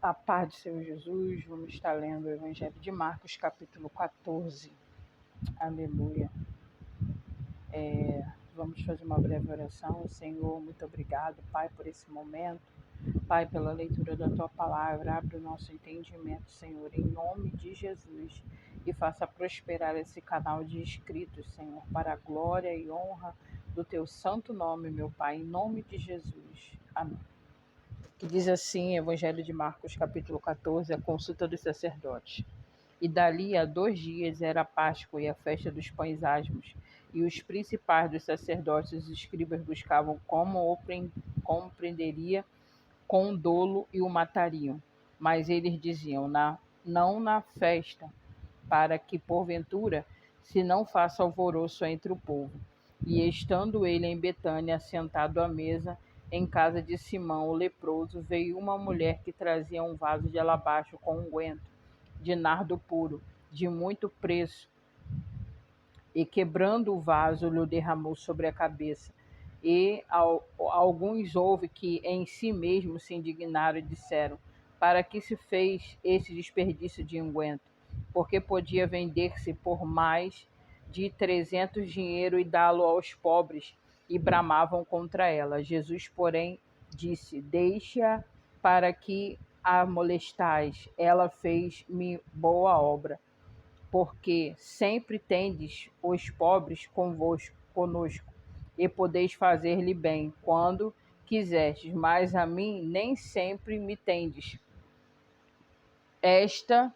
A paz do Senhor Jesus, vamos estar lendo o Evangelho de Marcos, capítulo 14. Aleluia. Vamos fazer uma breve oração. Senhor, muito obrigado, Pai, por esse momento. Pai, pela leitura da Tua palavra, abre o nosso entendimento, Senhor, em nome de Jesus. E faça prosperar esse canal de inscritos, Senhor, para a glória e honra do Teu santo nome, meu Pai, em nome de Jesus. Amém. Que diz assim, Evangelho de Marcos, capítulo 14, a consulta dos sacerdotes. E dali a 2 dias era a Páscoa e a festa dos pães asmos, e os principais dos sacerdotes e os escribas buscavam como preenderia com dolo e o matariam. Mas eles diziam, não na festa, para que, porventura, se não faça alvoroço entre o povo. E estando ele em Betânia, sentado à mesa, em casa de Simão, o leproso, veio uma mulher que trazia um vaso de alabastro com unguento, de nardo puro, de muito preço, e quebrando o vaso, lhe derramou sobre a cabeça. E alguns houve que em si mesmos se indignaram e disseram, para que se fez esse desperdício de unguento? Porque podia vender-se por mais de 300 dinheiro e dá-lo aos pobres, e bramavam contra ela. Jesus, porém, disse, deixa para que a molestais, ela fez-me boa obra, porque sempre tendes os pobres conosco, e podeis fazer-lhe bem quando quiserdes, mas a mim nem sempre me tendes. Esta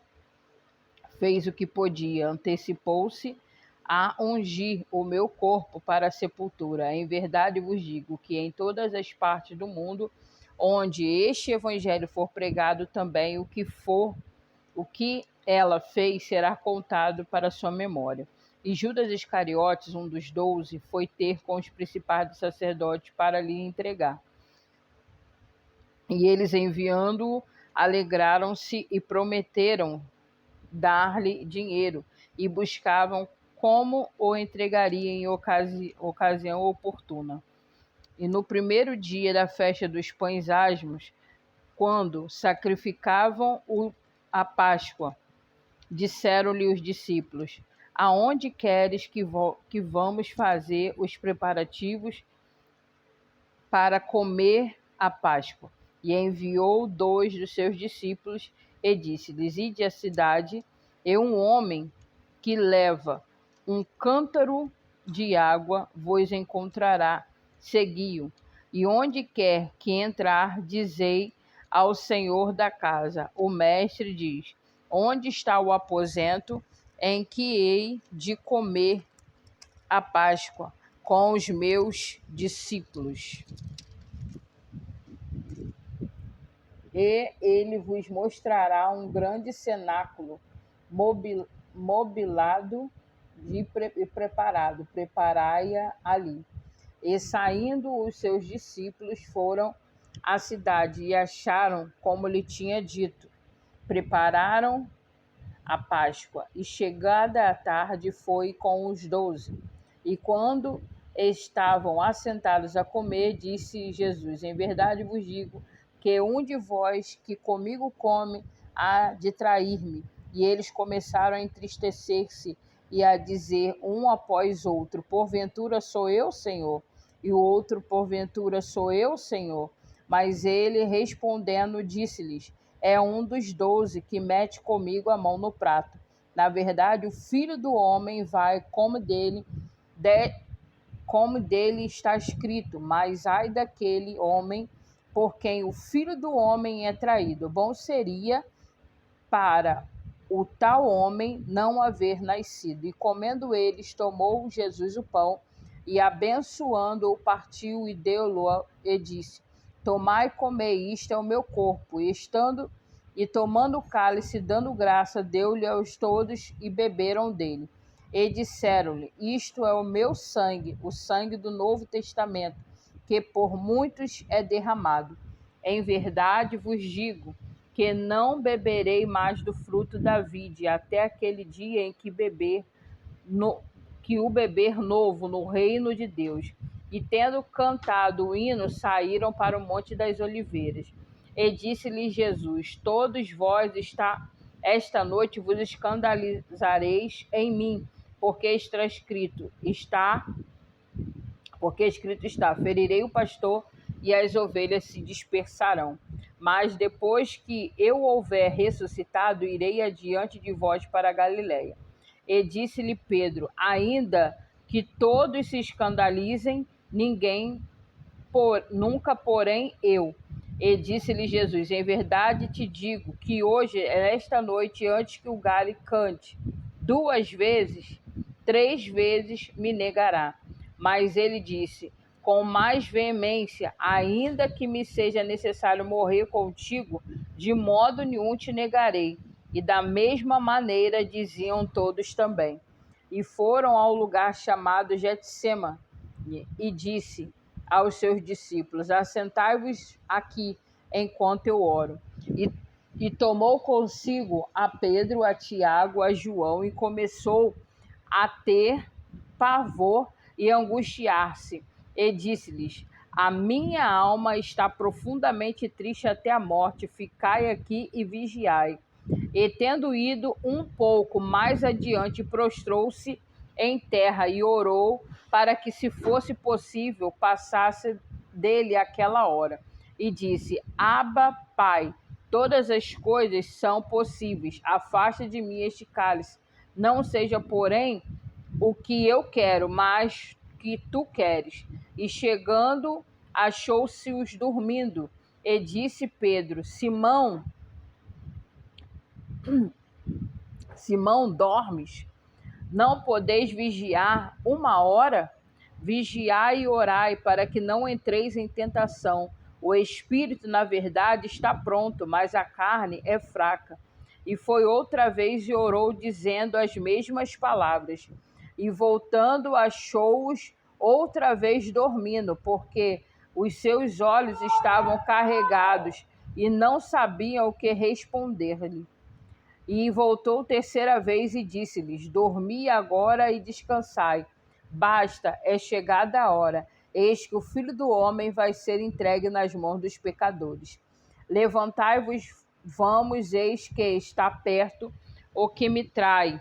fez o que podia, antecipou-se a ungir o meu corpo para a sepultura. Em verdade vos digo que em todas as partes do mundo, onde este evangelho for pregado, também o que ela fez será contado para sua memória. E Judas Iscariotes, um dos 12, foi ter com os principais dos sacerdotes para lhe entregar. E eles, enviando-o, alegraram-se e prometeram dar-lhe dinheiro, e buscavam como o entregaria em ocasião oportuna. E no primeiro dia da festa dos pães asmos, quando sacrificavam a Páscoa, disseram-lhe os discípulos, aonde queres que vamos fazer os preparativos para comer a Páscoa? E enviou 2 dos seus discípulos e disse-lhes, ide à cidade, e um homem que leva um cântaro de água vos encontrará, segui-o. E onde quer que entrar, dizei ao senhor da casa, o mestre diz, onde está o aposento em que hei de comer a Páscoa com os meus discípulos? E ele vos mostrará um grande cenáculo mobilado e preparado. Preparai-a ali. E saindo os seus discípulos foram à cidade e acharam como lhe tinha dito. Prepararam a Páscoa, e chegada a tarde foi com os 12. E quando estavam assentados a comer, disse Jesus, em verdade vos digo que um de vós que comigo come há de trair-me. E eles começaram a entristecer-se e a dizer um após outro, porventura sou eu, Senhor? E o outro, porventura sou eu, Senhor? Mas ele respondendo disse-lhes, é um dos 12 que mete comigo a mão no prato. Na verdade, o Filho do Homem vai como dele está escrito, mas ai daquele homem por quem o Filho do Homem é traído. Bom seria para o tal homem não haver nascido. E comendo eles, tomou Jesus o pão, e abençoando-o, partiu e deu-lo, e disse, tomai e comei, isto é o meu corpo. E tomando o cálice, dando graça, deu-lhe aos todos, e beberam dele. E disseram-lhe, isto é o meu sangue, o sangue do Novo Testamento, que por muitos é derramado. Em verdade vos digo que não beberei mais do fruto da vide, até aquele dia em que o beber novo no reino de Deus. E tendo cantado o hino, saíram para o Monte das Oliveiras. E disse-lhe Jesus: todos vós esta noite vos escandalizareis em mim, porque escrito está, ferirei o pastor e as ovelhas se dispersarão. Mas depois que eu houver ressuscitado, irei adiante de vós para a Galiléia. E disse-lhe Pedro: ainda que todos se escandalizem, nunca, porém, eu. E disse-lhe Jesus: em verdade te digo que hoje, esta noite, antes que o galho cante 2 vezes, 3 vezes me negará. Mas ele disse com mais veemência: ainda que me seja necessário morrer contigo, de modo nenhum te negarei. E da mesma maneira diziam todos também. E foram ao lugar chamado Getsêmani, e disse aos seus discípulos: assentai-vos aqui enquanto eu oro. E tomou consigo a Pedro, a Tiago, a João, e começou a ter pavor e angustiar-se. E disse-lhes: a minha alma está profundamente triste até a morte. Ficai aqui e vigiai. E tendo ido um pouco mais adiante, prostrou-se em terra e orou para que, se fosse possível, passasse dele aquela hora. E disse: Abba, Pai, todas as coisas são possíveis. Afasta de mim este cálice. Não seja, porém, o que eu quero, mas que tu queres. E chegando, achou-se-os dormindo. E disse Pedro: Simão, dormes? Não podeis vigiar 1 hora? Vigiai e orai, para que não entreis em tentação. O espírito, na verdade, está pronto, mas a carne é fraca. E foi outra vez e orou, dizendo as mesmas palavras. E voltando, achou-os outra vez dormindo, porque os seus olhos estavam carregados e não sabiam o que responder-lhe. E voltou 3ª vez e disse-lhes: dormi agora e descansai. Basta, é chegada a hora. Eis que o Filho do Homem vai ser entregue nas mãos dos pecadores. Levantai-vos, vamos, eis que está perto o que me trai.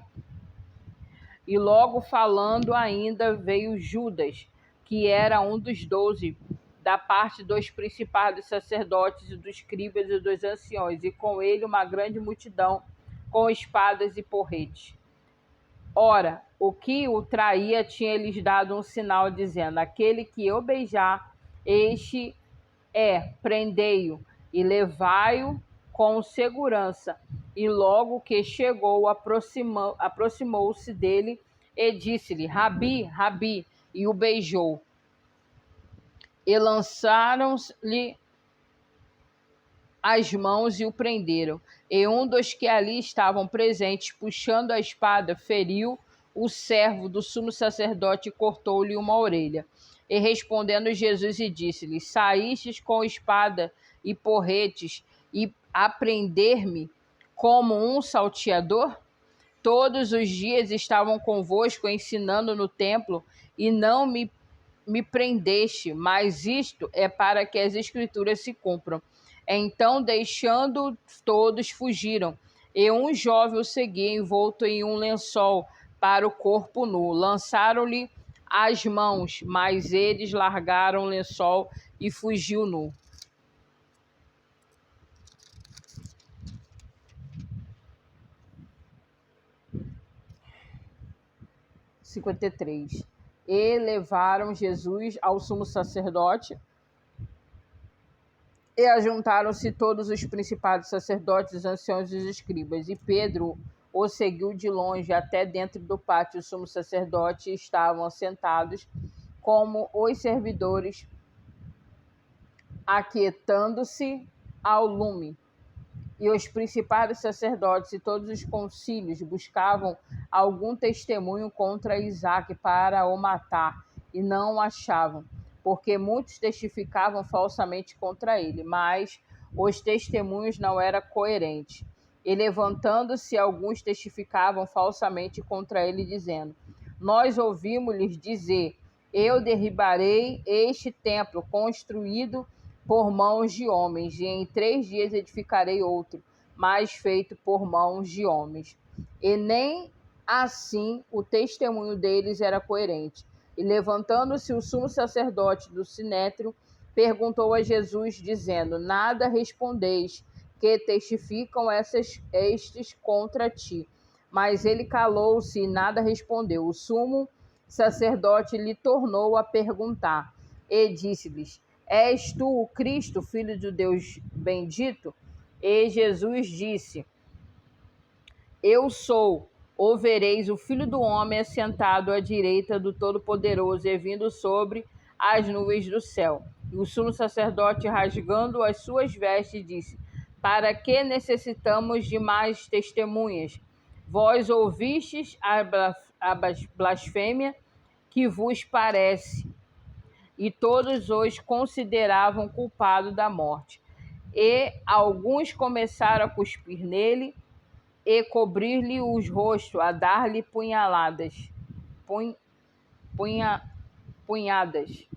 E logo falando ainda, veio Judas, que era um dos 12, da parte dos principais dos sacerdotes e dos escribas e dos anciões, e com ele uma grande multidão, com espadas e porretes. Ora, o que o traía tinha-lhes dado um sinal, dizendo: aquele que eu beijar, este é, prendei-o e levai-o com segurança. E logo que chegou, aproximou-se dele e disse-lhe: Rabi, Rabi, e o beijou. E lançaram-lhe as mãos e o prenderam. E um dos que ali estavam presentes, puxando a espada, feriu o servo do sumo sacerdote e cortou-lhe uma orelha. E respondendo Jesus e disse-lhe: saístes com espada e porretes e a prender-me como um salteador? Todos os dias estavam convosco ensinando no templo e não me prendeste, mas isto é para que as escrituras se cumpram. Então, deixando todos, fugiram. E um jovem o seguia, envolto em um lençol para o corpo nu. Lançaram-lhe as mãos, mas eles largaram o lençol e fugiu nu. E levaram Jesus ao sumo sacerdote, e ajuntaram-se todos os principais sacerdotes, os anciãos e os escribas. E Pedro o seguiu de longe até dentro do pátio. Os sumos sacerdotes estavam sentados como os servidores, aquietando-se ao lume. E os principais sacerdotes e todos os concílios buscavam algum testemunho contra Isaque para o matar, e não o achavam, porque muitos testificavam falsamente contra ele, mas os testemunhos não eram coerentes. E levantando-se, alguns testificavam falsamente contra ele, dizendo: nós ouvimos-lhes dizer: eu derribarei este templo construído por mãos de homens, e em 3 dias edificarei outro, mais feito por mãos de homens. E nem assim o testemunho deles era coerente. E levantando-se o sumo sacerdote do sinédrio, perguntou a Jesus, dizendo: Nada respondeis, que testificam estes contra ti. Mas ele calou-se e nada respondeu. O sumo sacerdote lhe tornou a perguntar, e disse-lhes: És tu o Cristo, filho de Deus bendito? E Jesus disse: Eu sou. Ou vereis o Filho do Homem assentado à direita do Todo-Poderoso e vindo sobre as nuvens do céu. E o sumo sacerdote, rasgando as suas vestes, disse: Para que necessitamos de mais testemunhas? Vós ouvistes a blasfêmia que vos parece, e todos os consideravam culpado da morte. E alguns começaram a cuspir nele e cobrir-lhe os rostos, a dar-lhe punhaladas, punhadas,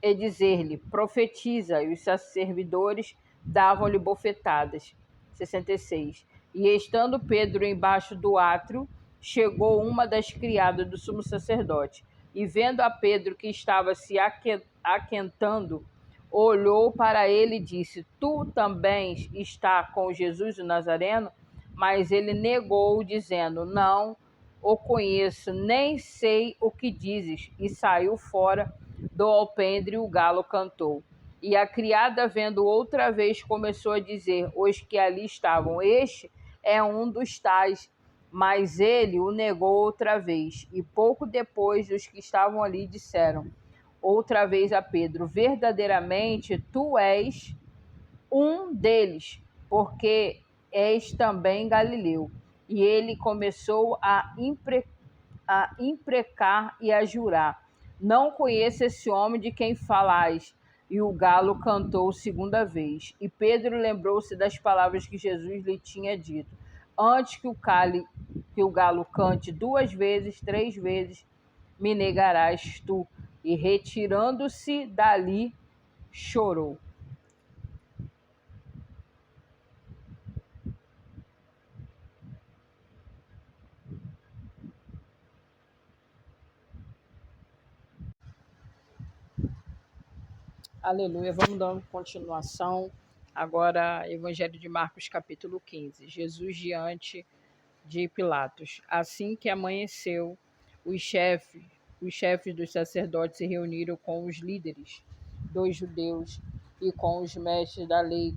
e dizer-lhe: profetiza, e os servidores davam-lhe bofetadas. 66. E estando Pedro embaixo do átrio, chegou uma das criadas do sumo sacerdote, e vendo a Pedro que estava se aquentando, olhou para ele e disse: Tu também está com Jesus o Nazareno? Mas ele negou, dizendo: Não o conheço, nem sei o que dizes. E saiu fora do alpendre, e o galo cantou. E a criada, vendo outra vez, começou a dizer: Os que ali estavam, este é um dos tais. Mas ele o negou outra vez. E pouco depois, os que estavam ali disseram outra vez a Pedro: verdadeiramente tu és um deles, porque és também Galileu. E ele começou a imprecar e a jurar: Não conheço esse homem de quem falais. E o galo cantou segunda vez. E Pedro lembrou-se das palavras que Jesus lhe tinha dito: Antes que o galo cante 2 vezes, 3 vezes, me negarás tu. E retirando-se dali, chorou. Aleluia. Vamos dar continuação. Agora, Evangelho de Marcos, capítulo 15. Jesus diante de Pilatos. Assim que amanheceu, os chefes dos sacerdotes se reuniram com os líderes dos judeus e com os mestres da lei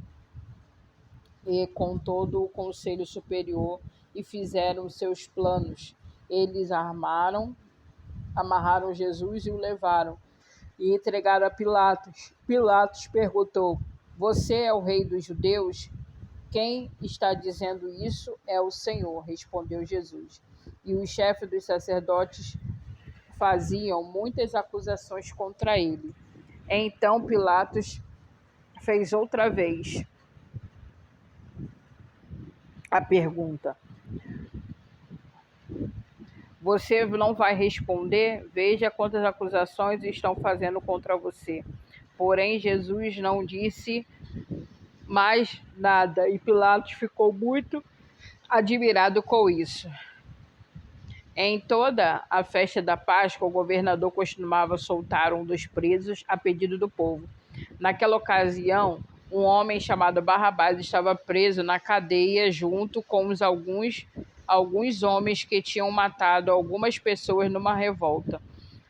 e com todo o conselho superior, e fizeram seus planos. Eles amarraram Jesus e o levaram e entregaram a Pilatos. Pilatos perguntou: Você é o rei dos judeus? Quem está dizendo isso é o Senhor, respondeu Jesus. E os chefes dos sacerdotes faziam muitas acusações contra ele. Então Pilatos fez outra vez a pergunta: Você não vai responder? Veja quantas acusações estão fazendo contra você. Porém, Jesus não disse mais nada, e Pilatos ficou muito admirado com isso. Em toda a festa da Páscoa, o governador costumava soltar um dos presos a pedido do povo. Naquela ocasião, um homem chamado Barrabás estava preso na cadeia junto com alguns homens que tinham matado algumas pessoas numa revolta.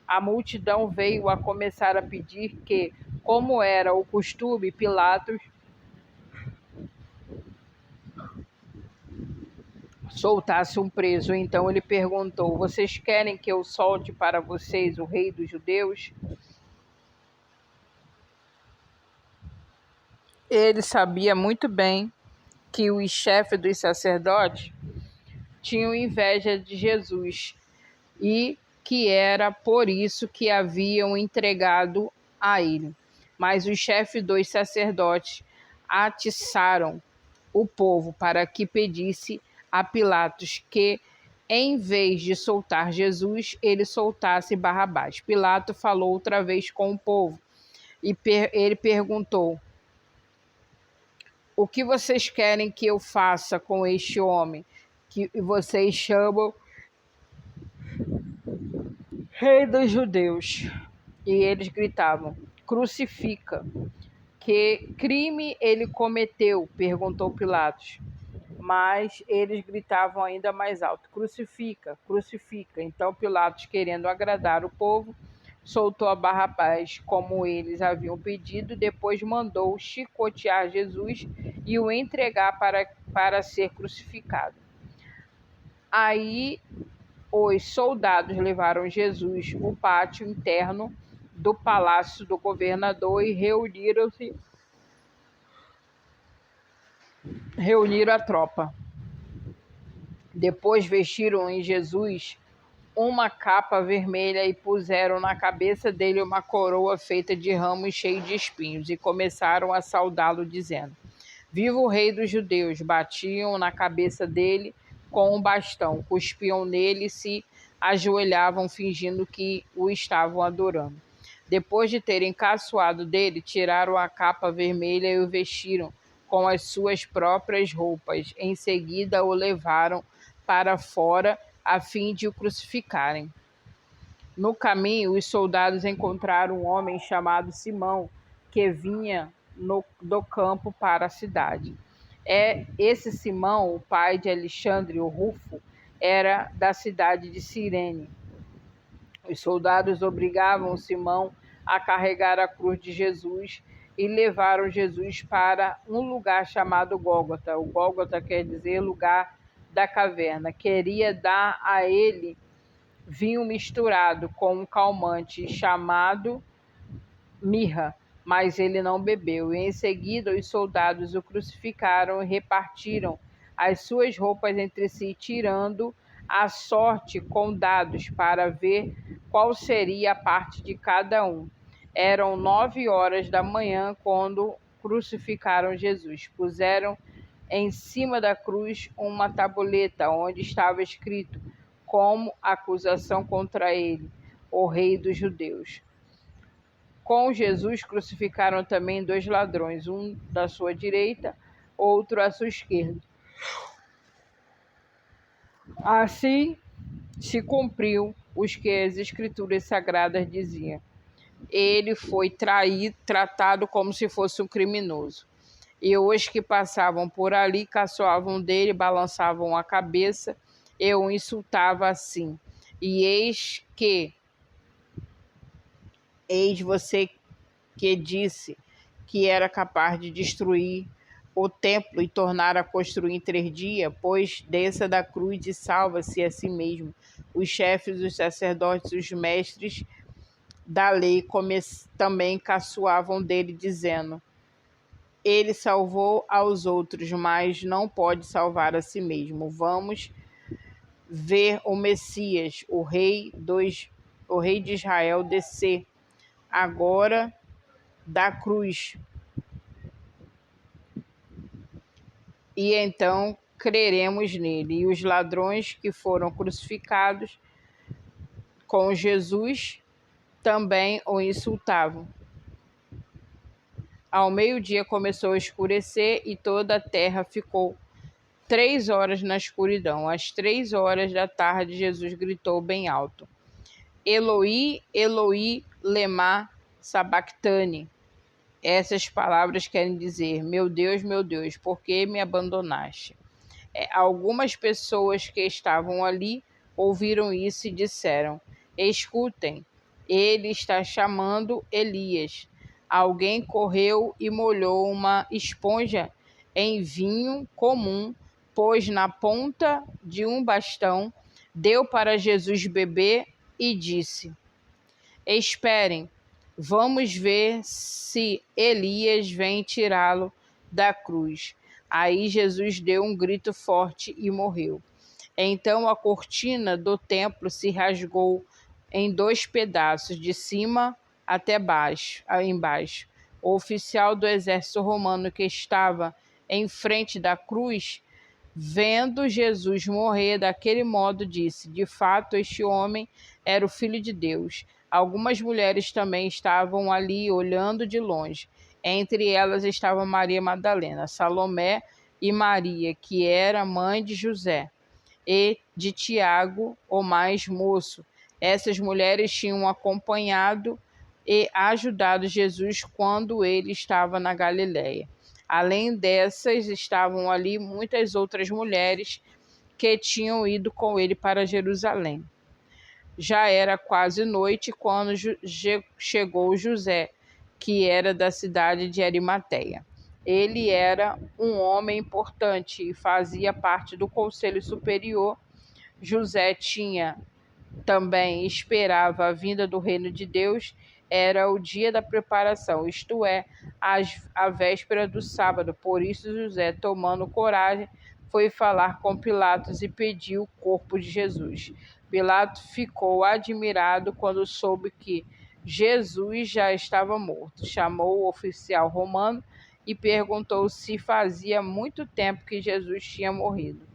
A multidão veio a começar a pedir que, como era o costume, Pilatos soltasse um preso. Então ele perguntou: Vocês querem que eu solte para vocês o rei dos judeus? Ele sabia muito bem que os chefes dos sacerdotes tinham inveja de Jesus e que era por isso que haviam entregado a ele. Mas os chefes dos sacerdotes atiçaram o povo para que pedisse a Pilatos que, em vez de soltar Jesus, ele soltasse Barrabás. Pilatos falou outra vez com o povo E ele perguntou: o que vocês querem que eu faça com este homem que vocês chamam Rei dos Judeus? E eles gritavam: crucifica. Que crime ele cometeu? Perguntou Pilatos. Mas eles gritavam ainda mais alto: crucifica, crucifica. Então Pilatos, querendo agradar o povo, soltou a Barrabás, como eles haviam pedido. Depois mandou chicotear Jesus e o entregar para ser crucificado. Aí os soldados levaram Jesus ao pátio interno do palácio do governador e reuniram a tropa. Depois vestiram em Jesus uma capa vermelha e puseram na cabeça dele uma coroa feita de ramos cheios de espinhos e começaram a saudá-lo dizendo: viva o rei dos judeus! Batiam na cabeça dele com um bastão, cuspiam nele e se ajoelhavam fingindo que o estavam adorando. Depois de terem caçoado dele, tiraram a capa vermelha e o vestiram com as suas próprias roupas. Em seguida o levaram para fora a fim de o crucificarem. No caminho, os soldados encontraram um homem chamado Simão, que vinha do campo para a cidade. Esse Simão, o pai de Alexandre, o Rufo, era da cidade de Cirene. Os soldados obrigavam Simão a carregar a cruz de Jesus e levaram Jesus para um lugar chamado Gólgota. O Gólgota quer dizer lugar da caverna. Queria dar a ele vinho misturado com um calmante chamado mirra, mas ele não bebeu. E em seguida os soldados o crucificaram e repartiram as suas roupas entre si, tirando a sorte com dados para ver qual seria a parte de cada um. Eram 9 horas da manhã quando crucificaram Jesus. Puseram em cima da cruz uma tabuleta onde estava escrito como acusação contra ele: o rei dos judeus. Com Jesus crucificaram também 2 ladrões, um da sua direita, outro à sua esquerda. Assim se cumpriu os que as escrituras sagradas diziam: ele foi tratado como se fosse um criminoso. E os que passavam por ali caçoavam dele, balançavam a cabeça e o insultavam assim: e eis você que disse que era capaz de destruir o templo e tornar a construir em 3 dias, pois desça da cruz e salva-se a si mesmo. Os chefes, os sacerdotes, os mestres da lei também caçoavam dele, dizendo: ele salvou aos outros, mas não pode salvar a si mesmo. Vamos ver o Messias, o rei de Israel, descer agora da cruz. E então creremos nele. E os ladrões que foram crucificados com Jesus também o insultavam. Ao meio-dia começou a escurecer e toda a terra ficou 3 horas na escuridão. Às 3 horas da tarde, Jesus gritou bem alto: Eloi, Eloi, lema sabactani. Essas palavras querem dizer: meu Deus, por que me abandonaste? Algumas pessoas que estavam ali ouviram isso e disseram: escutem, ele está chamando Elias. Alguém correu e molhou uma esponja em vinho comum, pôs na ponta de um bastão, deu para Jesus beber e disse: esperem, vamos ver se Elias vem tirá-lo da cruz. Aí Jesus deu um grito forte e morreu. Então a cortina do templo se rasgou em 2 pedaços, de cima até embaixo. O oficial do exército romano que estava em frente da cruz, vendo Jesus morrer daquele modo, disse: de fato, este homem era o Filho de Deus. Algumas mulheres também estavam ali olhando de longe. Entre elas estava Maria Madalena, Salomé e Maria, que era mãe de José e de Tiago, o mais moço. Essas mulheres tinham acompanhado e ajudado Jesus quando ele estava na Galiléia. Além dessas, estavam ali muitas outras mulheres que tinham ido com ele para Jerusalém. Já era quase noite quando chegou José, que era da cidade de Arimateia. Ele era um homem importante e fazia parte do Conselho Superior. José também esperava a vinda do reino de Deus. Era o dia da preparação, isto é, a véspera do sábado. Por isso José, tomando coragem, foi falar com Pilatos e pediu o corpo de Jesus. Pilatos ficou admirado quando soube que Jesus já estava morto. Chamou o oficial romano e perguntou se fazia muito tempo que Jesus tinha morrido.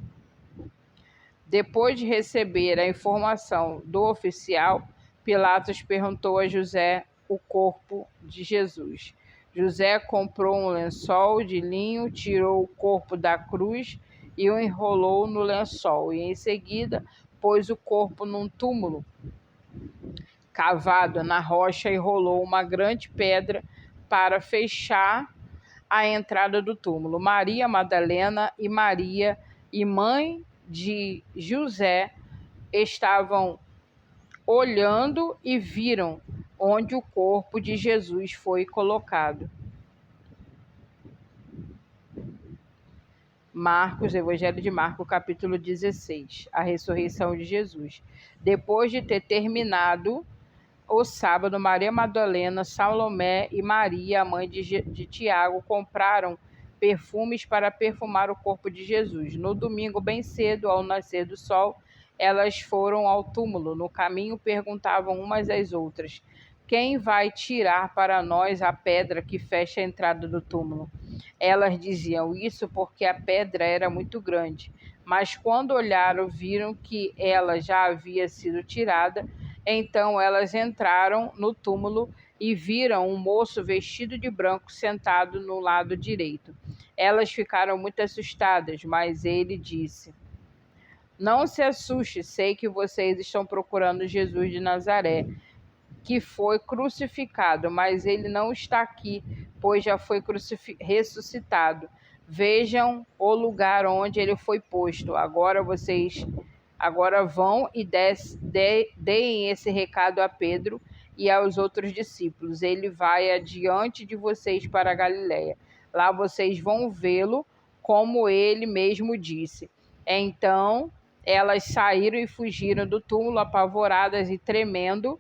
Depois de receber a informação do oficial, Pilatos perguntou a José o corpo de Jesus. José comprou um lençol de linho, tirou o corpo da cruz e o enrolou no lençol, e em seguida pôs o corpo num túmulo cavado na rocha e rolou uma grande pedra para fechar a entrada do túmulo. Maria Madalena e Maria, e mãe de José, estavam olhando e viram onde o corpo de Jesus foi colocado. Evangelho de Marcos, capítulo 16, a ressurreição de Jesus. Depois de ter terminado o sábado, Maria Madalena, Salomé e Maria, a mãe de Tiago, compraram perfumes para perfumar o corpo de Jesus. No domingo, bem cedo, ao nascer do sol, elas foram ao túmulo. No caminho, perguntavam umas às outras: quem vai tirar para nós a pedra que fecha a entrada do túmulo? Elas diziam isso porque a pedra era muito grande. Mas quando olharam, viram que ela já havia sido tirada. Então elas entraram no túmulo e viram um moço vestido de branco sentado no lado direito. Elas ficaram muito assustadas, mas ele disse: não se assuste, sei que vocês estão procurando Jesus de Nazaré, que foi crucificado, mas ele não está aqui, pois já foi ressuscitado. Vejam o lugar onde ele foi posto. Agora vão e deem esse recado a Pedro e aos outros discípulos. Ele vai adiante de vocês para a Galiléia. Lá vocês vão vê-lo, como ele mesmo disse. Então elas saíram e fugiram do túmulo, apavoradas e tremendo,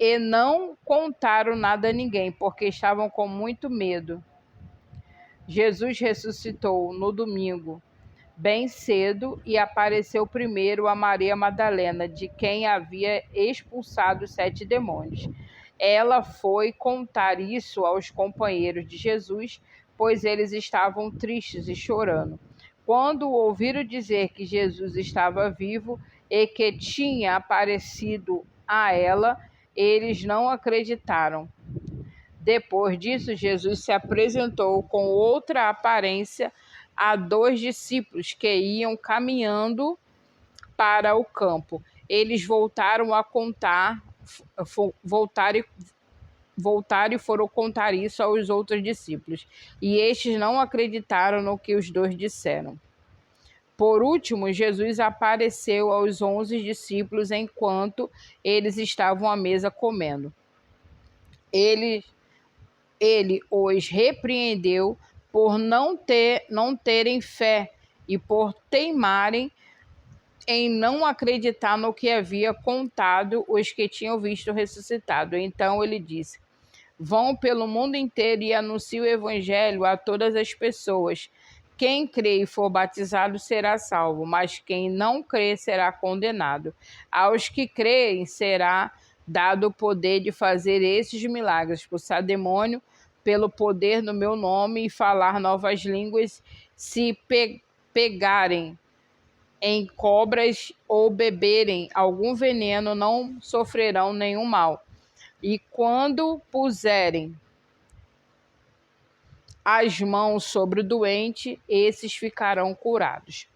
e não contaram nada a ninguém, porque estavam com muito medo. Jesus ressuscitou no domingo, bem cedo, e apareceu primeiro a Maria Madalena, de quem havia expulsado 7 demônios. Ela foi contar isso aos companheiros de Jesus, pois eles estavam tristes e chorando. Quando ouviram dizer que Jesus estava vivo e que tinha aparecido a ela, eles não acreditaram. Depois disso, Jesus se apresentou com outra aparência a 2 discípulos que iam caminhando para o campo. Eles voltaram e foram contar isso aos outros discípulos. E estes não acreditaram no que os 2 disseram. Por último, Jesus apareceu aos 11 discípulos enquanto eles estavam à mesa comendo. Ele os repreendeu por não terem fé e por teimarem em não acreditar no que havia contado os que tinham visto ressuscitado. Então ele disse: vão pelo mundo inteiro e anunciem o evangelho a todas as pessoas. Quem crê e for batizado será salvo, mas quem não crê será condenado. Aos que creem será dado o poder de fazer esses milagres, expulsar demônio pelo poder no meu nome e falar novas línguas. Se pegarem em cobras ou beberem algum veneno, não sofrerão nenhum mal. E quando puserem as mãos sobre o doente, esses ficarão curados.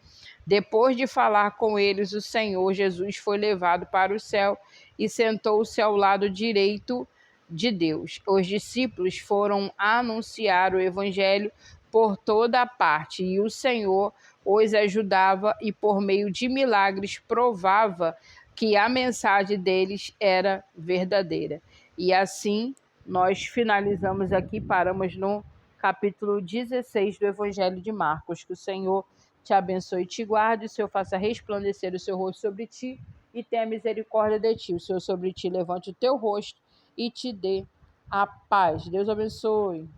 Depois de falar com eles, o Senhor Jesus foi levado para o céu e sentou-se ao lado direito de Deus. Os discípulos foram anunciar o evangelho por toda a parte, e o Senhor os ajudava e por meio de milagres provava que a mensagem deles era verdadeira. E assim nós finalizamos aqui, paramos no capítulo 16 do Evangelho de Marcos. Que o Senhor te abençoe e te guarde, o Senhor faça resplandecer o seu rosto sobre ti e tenha misericórdia de ti. O Senhor sobre ti levante o teu rosto e te dê a paz. Deus abençoe.